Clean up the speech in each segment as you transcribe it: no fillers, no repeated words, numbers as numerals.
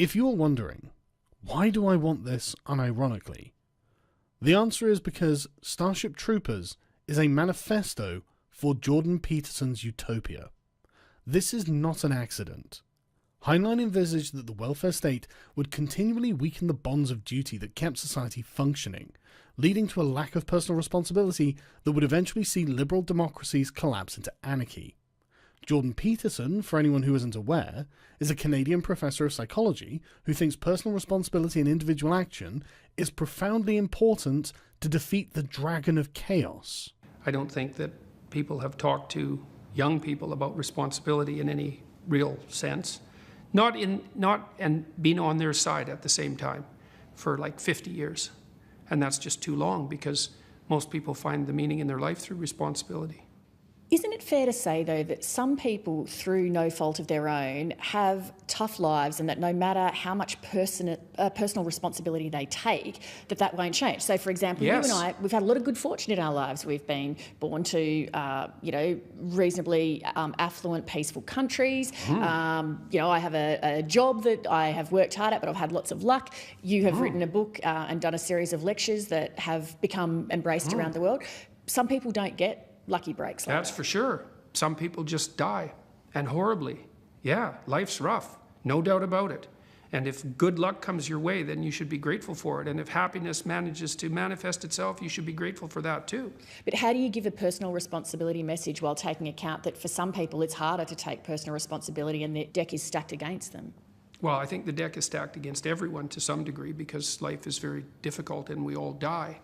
If you're wondering, why do I want this unironically? The answer is because Starship Troopers is a manifesto for Jordan Peterson's utopia. This is not an accident. Heinlein envisaged that the welfare state would continually weaken the bonds of duty that kept society functioning, leading to a lack of personal responsibility that would eventually see liberal democracies collapse into anarchy. Jordan Peterson, for anyone who isn't aware, is a Canadian professor of psychology who thinks personal responsibility and individual action is profoundly important to defeat the dragon of chaos. I don't think that people have talked to young people about responsibility in any real sense. And being on their side at the same time for like 50 years. And that's just too long because most people find the meaning in their life through responsibility. Isn't it fair to say, though, that some people, through no fault of their own, have tough lives and that no matter how much personal responsibility they take, that won't change? So, for example, yes. You and I, we've had a lot of good fortune in our lives. We've been born to, reasonably affluent, peaceful countries. I have a job that I have worked hard at, but I've had lots of luck. You have written a book and done a series of lectures that have become embraced around the world. Some people don't get lucky breaks like That's that. for sure. Some people just die, and horribly. Yeah, life's rough, no doubt about it. And if good luck comes your way, then you should be grateful for it. And if happiness manages to manifest itself, you should be grateful for that too. But how do you give a personal responsibility message while taking account that for some people it's harder to take personal responsibility and the deck is stacked against them? Well, I think the deck is stacked against everyone to some degree because life is very difficult and we all die.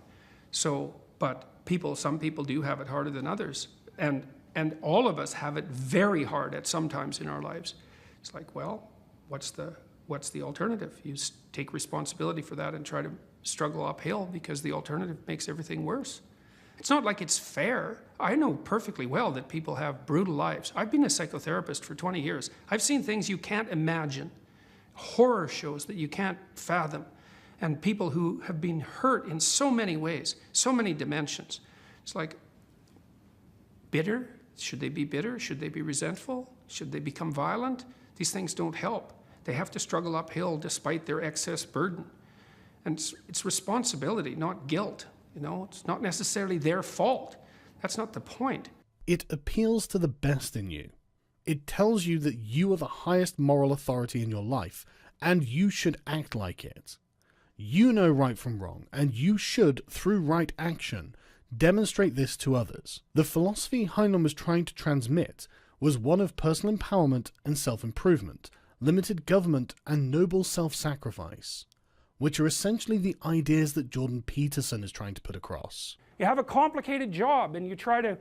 But some people do have it harder than others. And all of us have it very hard at some times in our lives. It's like, well, what's the alternative? You take responsibility for that and try to struggle uphill because the alternative makes everything worse. It's not like it's fair. I know perfectly well that people have brutal lives. I've been a psychotherapist for 20 years. I've seen things you can't imagine, horror shows that you can't fathom. And people who have been hurt in so many ways, so many dimensions. It's like, bitter? Should they be bitter? Should they be resentful? Should they become violent? These things don't help. They have to struggle uphill despite their excess burden. And it's responsibility, not guilt. It's not necessarily their fault. That's not the point. It appeals to the best in you. It tells you that you are the highest moral authority in your life, and you should act like it. You know right from wrong, and you should, through right action, demonstrate this to others. The philosophy Heinlein was trying to transmit was one of personal empowerment and self-improvement, limited government and noble self-sacrifice, which are essentially the ideas that Jordan Peterson is trying to put across. You have a complicated job and you try to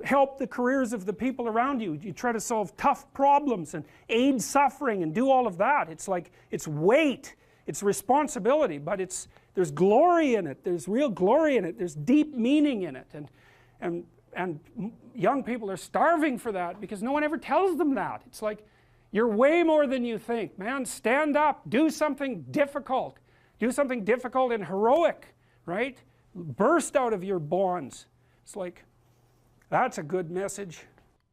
help the careers of the people around you. You try to solve tough problems and aid suffering and do all of that. It's like, it's weight. It's responsibility, but there's glory in it. There's real glory in it. There's deep meaning in it. And young people are starving for that because no one ever tells them that. It's like, you're way more than you think. Man, stand up. Do something difficult. Do something difficult and heroic, right? Burst out of your bonds. It's like, that's a good message.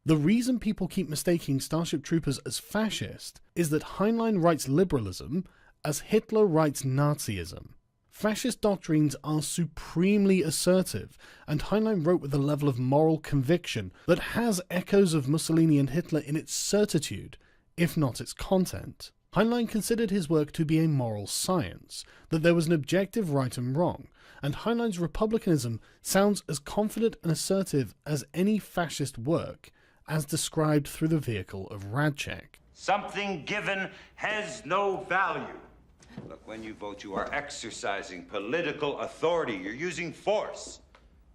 The reason people keep mistaking Starship Troopers as fascist is that Heinlein writes liberalism as Hitler writes Nazism. Fascist doctrines are supremely assertive, and Heinlein wrote with a level of moral conviction that has echoes of Mussolini and Hitler in its certitude, if not its content. Heinlein considered his work to be a moral science, that there was an objective right and wrong, and Heinlein's republicanism sounds as confident and assertive as any fascist work, as described through the vehicle of Radchek. Something given has no value. Look, when you vote, you are exercising political authority. You're using force.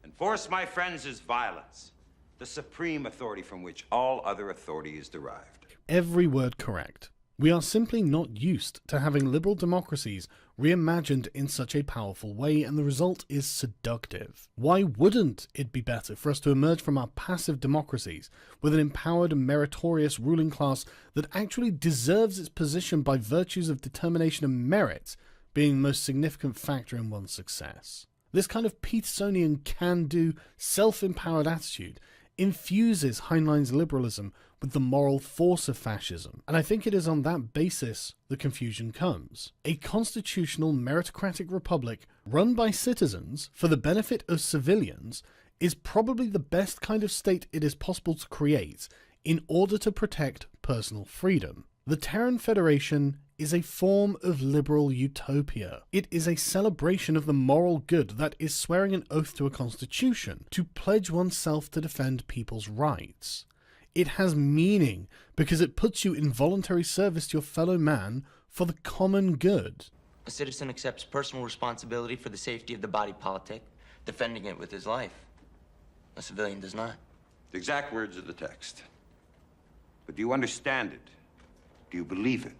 And force, my friends, is violence. The supreme authority from which all other authority is derived. Every word correct. We are simply not used to having liberal democracies reimagined in such a powerful way, and the result is seductive. Why wouldn't it be better for us to emerge from our passive democracies with an empowered and meritorious ruling class that actually deserves its position by virtues of determination and merit being the most significant factor in one's success? This kind of Petersonian can-do, self-empowered attitude infuses Heinlein's liberalism with the moral force of fascism, and I think it is on that basis the confusion comes. A constitutional meritocratic republic run by citizens for the benefit of civilians is probably the best kind of state it is possible to create in order to protect personal freedom. The Terran Federation is a form of liberal utopia. It is a celebration of the moral good that is swearing an oath to a constitution to pledge oneself to defend people's rights. It has meaning because it puts you in voluntary service to your fellow man for the common good. A citizen accepts personal responsibility for the safety of the body politic, defending it with his life. A civilian does not. The exact words of the text. But do you understand it? Do you believe it?